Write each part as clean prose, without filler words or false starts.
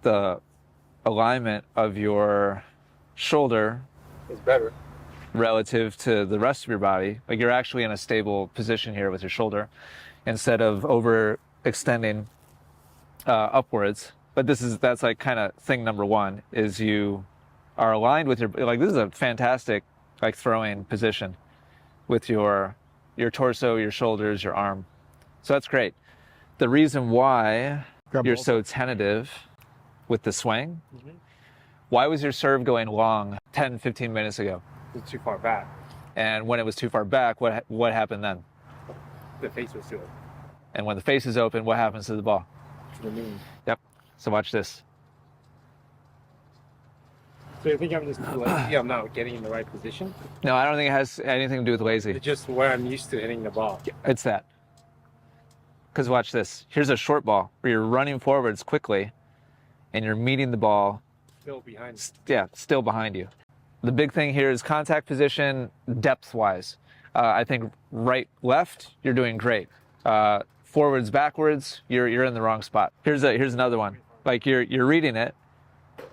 the alignment of your shoulder is better relative to the rest of your body. Like you're actually in a stable position here with your shoulder instead of overextending upwards. But that's like kind of thing number one, is you are aligned with your, like this is a fantastic like throwing position with your torso, your shoulders, your arm. So that's great. The reason why you're so tentative with the swing, why was your serve going long 10, 15 minutes ago? It's too far back. And when it was too far back, what happened then? The face was too open. And when the face is open, what happens to the ball? To the moon. Yep. So watch this. So you think I'm just lazy? I'm not getting in the right position? No, I don't think it has anything to do with lazy. It's just where I'm used to hitting the ball. It's that. Because watch this. Here's a short ball where you're running forwards quickly and you're meeting the ball. Still behind. Yeah, still behind you. The big thing here is contact position depth-wise. I think right, left, you're doing great. Forwards, backwards, you're in the wrong spot. Here's another one. Like you're reading it.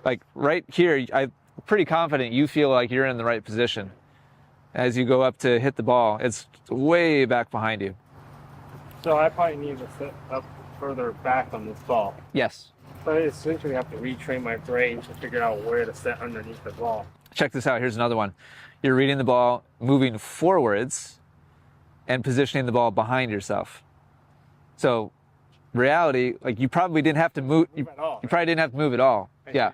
Like right here, I'm pretty confident you feel like you're in the right position. As you go up to hit the ball, it's way back behind you. So I probably need to sit up further back on this ball. Yes. But I essentially have to retrain my brain to figure out where to set underneath the ball. Check this out. Here's another one. You're reading the ball, moving forwards, and positioning the ball behind yourself. So, reality, like you probably didn't have to move. You probably didn't have to move at all. Yeah.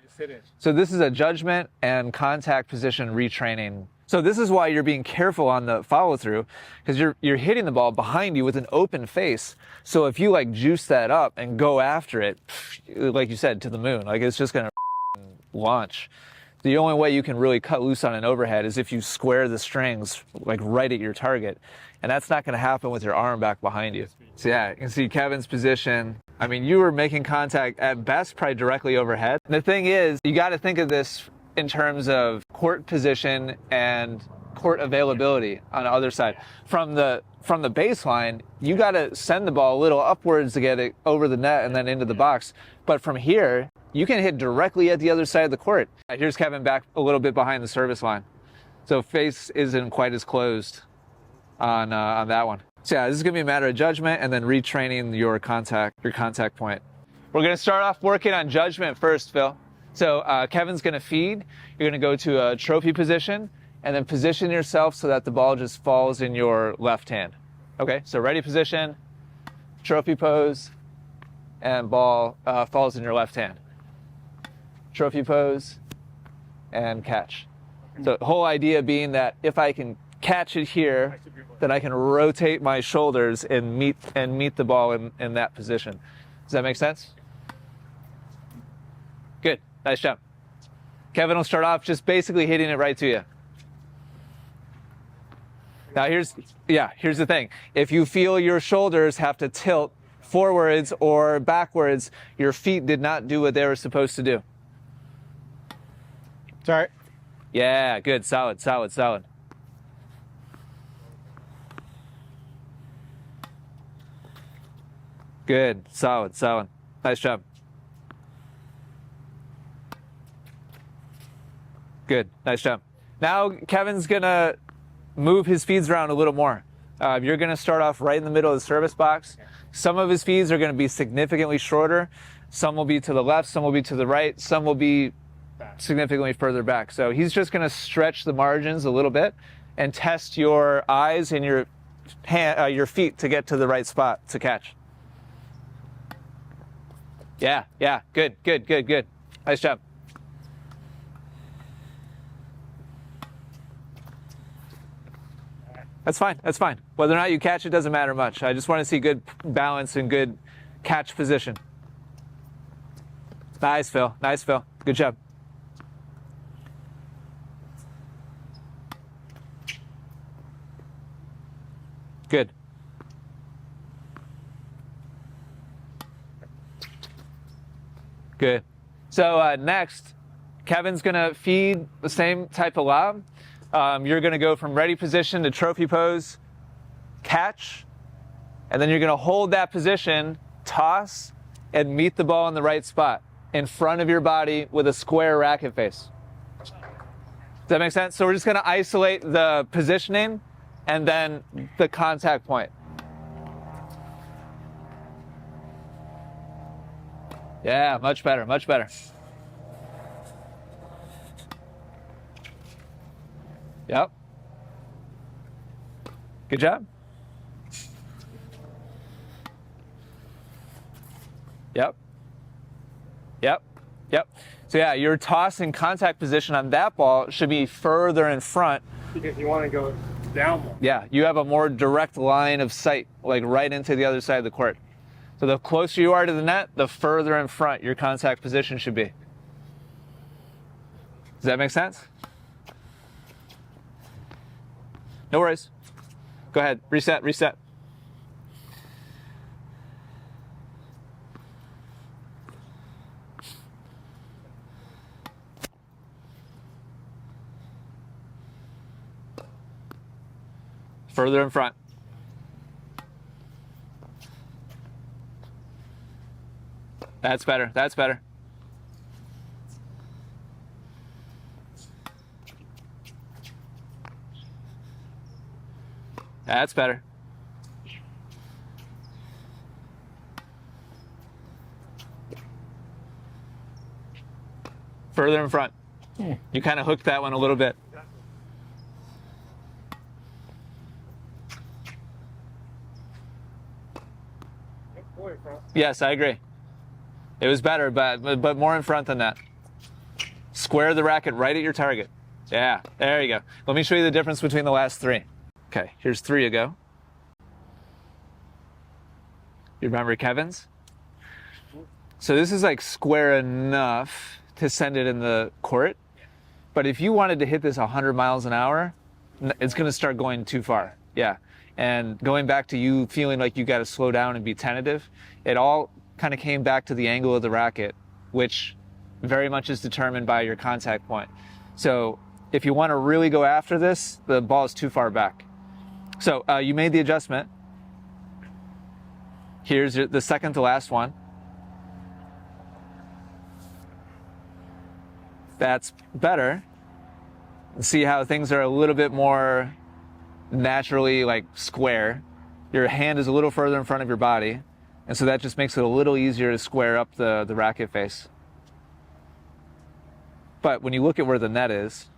So this is a judgment and contact position retraining. So this is why you're being careful on the follow through, because you're hitting the ball behind you with an open face. So if you like juice that up and go after it, like you said, to the moon, like it's just gonna launch. The only way you can really cut loose on an overhead is if you square the strings like right at your target. And that's not going to happen with your arm back behind you. So yeah, you can see Kevin's position. I mean, you were making contact at best probably directly overhead. And the thing is, you got to think of this in terms of court position and court availability on the other side. From the baseline, you got to send the ball a little upwards to get it over the net and then into the box. But from here, you can hit directly at the other side of the court. Here's Kevin back a little bit behind the service line. So face isn't quite as closed on that one. So yeah, this is gonna be a matter of judgment and then retraining your contact point. We're gonna start off working on judgment first, Phil. So Kevin's gonna feed. You're gonna go to a trophy position and then position yourself so that the ball just falls in your left hand. Okay, so ready position, trophy pose, and ball falls in your left hand. Trophy pose, and catch. So the whole idea being that if I can catch it here, then I can rotate my shoulders and meet the ball in that position. Does that make sense? Good, nice job. Kevin will start off just basically hitting it right to you. Now here's the thing. If you feel your shoulders have to tilt forwards or backwards, your feet did not do what they were supposed to do. Sorry. Yeah, good, solid. Good, solid. Nice job. Good, nice job. Now Kevin's gonna move his feeds around a little more. You're gonna start off right in the middle of the service box. Some of his feeds are gonna be significantly shorter. Some will be to the left, some will be to the right, some will be significantly further back. So he's just going to stretch the margins a little bit and test your eyes and your feet to get to the right spot to catch. Yeah, good. Nice job. That's fine. Whether or not you catch it doesn't matter much. I just want to see good balance and good catch position. Nice, Phil. Good job. Good. Good. So next, Kevin's going to feed the same type of lob. You're going to go from ready position to trophy pose, catch, and then you're going to hold that position, toss, and meet the ball in the right spot. in front of your body with a square racket face. Does that make sense? So we're just going to isolate the positioning and then the contact point. Yeah, much better, much better. Yep. Good job. Yep. Yep. Yep. So yeah, your toss and contact position on that ball should be further in front. Because you want to go down more. Yeah, you have a more direct line of sight, like right into the other side of the court. So the closer you are to the net, the further in front your contact position should be. Does that make sense? No worries. Go ahead, reset, reset. Further in front. That's better, that's better. That's better. Further in front. You kind of hooked that one a little bit. Yes, I agree. It was better, but more in front than that. Square the racket right at your target. Yeah, there you go. Let me show you the difference between the last three. Okay, here's 3 ago. You remember Kevin's? So this is like square enough to send it in the court. But if you wanted to hit this 100 miles an hour, it's going to start going too far. Yeah. And going back to you feeling like you got to slow down and be tentative, it all kind of came back to the angle of the racket, which very much is determined by your contact point. So if you want to really go after this, the ball is too far back. So you made the adjustment. Here's the second to last one. That's better. See how things are a little bit more naturally like square. Your hand is a little further in front of your body, and so that just makes it a little easier to square up the racket face. But when you look at where the net is,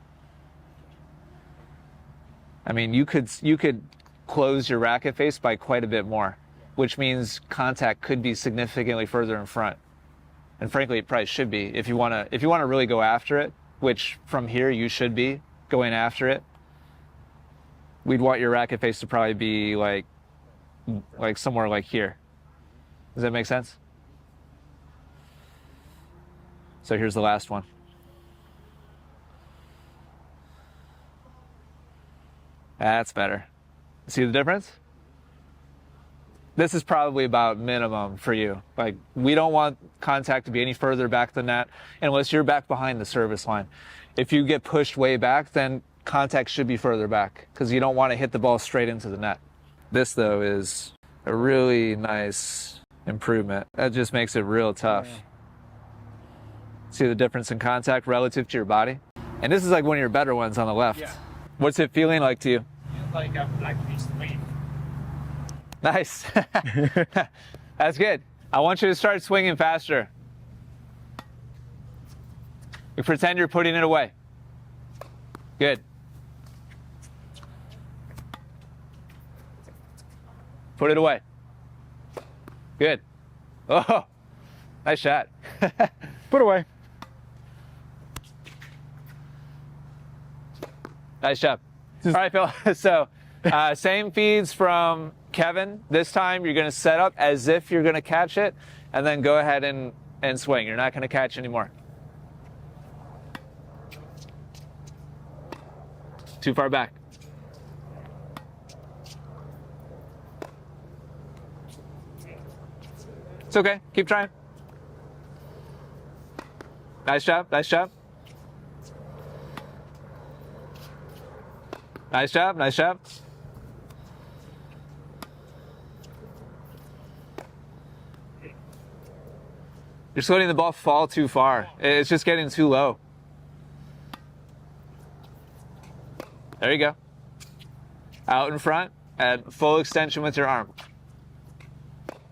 I mean, you could close your racket face by quite a bit more, which means contact could be significantly further in front. And frankly, it probably should be if you want to really go after it, which from here you should be going after it. We'd want your racket face to probably be like somewhere like here. Does that make sense? So here's the last one. That's better. See the difference? This is probably about minimum for you. Like, we don't want contact to be any further back than that unless you're back behind the service line. If you get pushed way back, then contact should be further back because you don't want to hit the ball straight into the net. This, though, is a really nice improvement. That just makes it real tough. Yeah. See the difference in contact relative to your body? And this is like one of your better ones on the left. Yeah. What's it feeling like to you? Like I'm like swinging. Nice. That's good. I want you to start swinging faster. You pretend you're putting it away. Good. Put it away. Good. Oh, nice shot. Put away. Nice job. All right, Phil. So same feeds from Kevin. This time you're going to set up as if you're going to catch it, and then go ahead and swing. You're not going to catch anymore. Too far back. It's okay. Keep trying. Nice job. Nice job. Nice job. Nice job. You're just letting the ball fall too far. It's just getting too low. There you go. Out in front and full extension with your arm.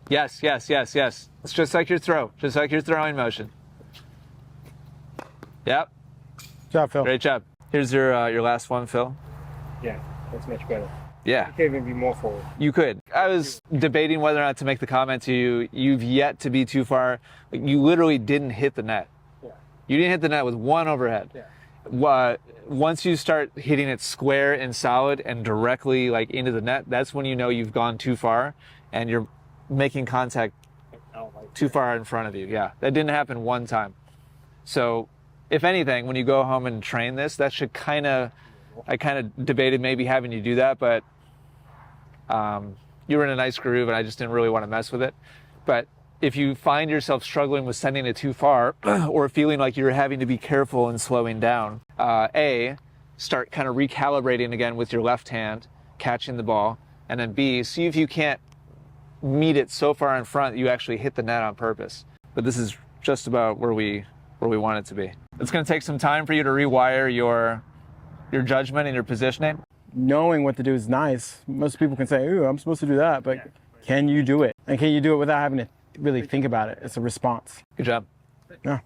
Yes, yes, yes, yes. It's just like your throw, just like your throwing motion. Yep. Good job, Phil. Great job. Here's your last one, Phil. Yeah, that's much better. Yeah. You can't even be more forward. You could. I was debating whether or not to make the comment to you. You've yet to be too far. Like, you literally didn't hit the net. Yeah. You didn't hit the net with one overhead. Yeah. Once you start hitting it square and solid and directly like into the net, that's when you know you've gone too far and you're making contact too far in front of you. Yeah, that didn't happen one time. So, if anything, when you go home and train this, that should I kind of debated maybe having you do that, but you were in a nice groove and I just didn't really want to mess with it. But if you find yourself struggling with sending it too far or feeling like you're having to be careful and slowing down, start kind of recalibrating again with your left hand, catching the ball, and then B, see if you can't meet it so far in front that you actually hit the net on purpose. But this is just about where we want it to be. It's going to take some time for you to rewire your judgment and your positioning. Knowing what to do is nice. Most people can say, ooh, I'm supposed to do that, but can you do it? And can you do it without having to really think about it? It's a response. Good job. Yeah.